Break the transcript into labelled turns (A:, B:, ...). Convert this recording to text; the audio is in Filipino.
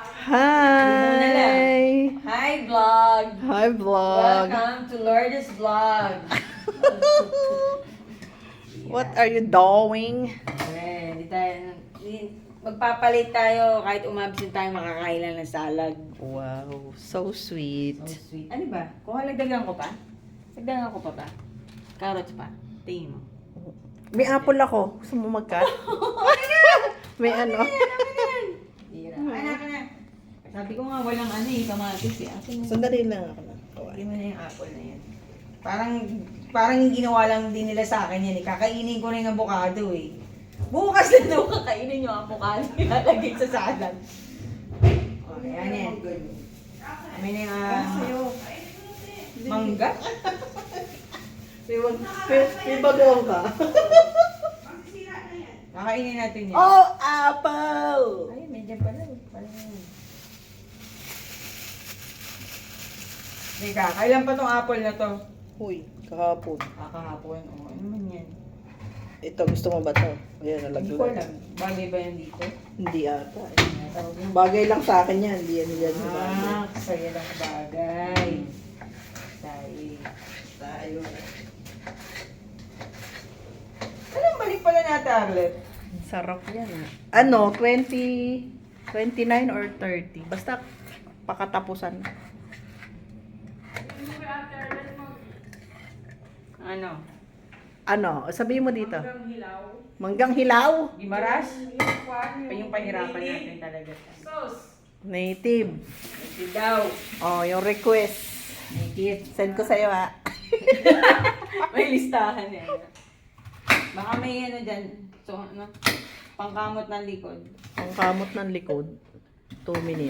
A: Hi!
B: Hi, vlog!
A: Hi, vlog!
B: Welcome to Lourdes Vlog!
A: What are you doing?
B: Magpapalit tayo kahit umabsent tayo makakain lang ng salad.
A: Wow, so sweet.
B: So sweet. Ano ba? Kung halagdagan ko pa? Dagdagan ko pa ba? Carrots pa? Tingin mo.
A: May apple ako. Gusto mo mag-cut? May ano?
B: Tira. Ay, naka na. Sabi ko nga walang kamatis eh. Akin na.
A: Sandali lang ako na.
B: Hindi mo na yung apple na yan. Parang yung ginawa lang din nila sa akin yan eh. Kakainin ko na yung avocado eh. Bukas na daw kakainin yung avocado. Ilalagay sa salad. Okay, yan yan. May na yung mangga.
A: May bagong ka.
B: Kakainin natin yan.
A: Oh, apple!
B: Ay, medyan pala. Teka, kailan pa tong apple na to?
A: Uy, kahapon.
B: Kakahapon. O, ano naman yan?
A: Ito, gusto mo ba ito? Ayan,
B: Hindi ko
A: nalaglag.
B: alam. Bagay ba yan dito?
A: Hindi ata. Bagay lang sa akin yan. Hindi yan sa bagay.
B: Kasaya lang bagay.
A: Tayo.
B: Anong balik pala natin, Arlet?
A: Sarap yan. Ano, 29 or 30. Basta pakatapusan. Ano, sabihin mo dito. Manggang hilaw.
B: Gimaras? Yung pahirapan natin talaga.
A: Native.
B: Ito daw.
A: Oh, yung request.
B: Native.
A: Send ko sa'yo ha.
B: May listahan yan. Baka may ano dyan. So, ano? Pangkamot ng likod.
A: Ang kamot ng likod. 2 minutes.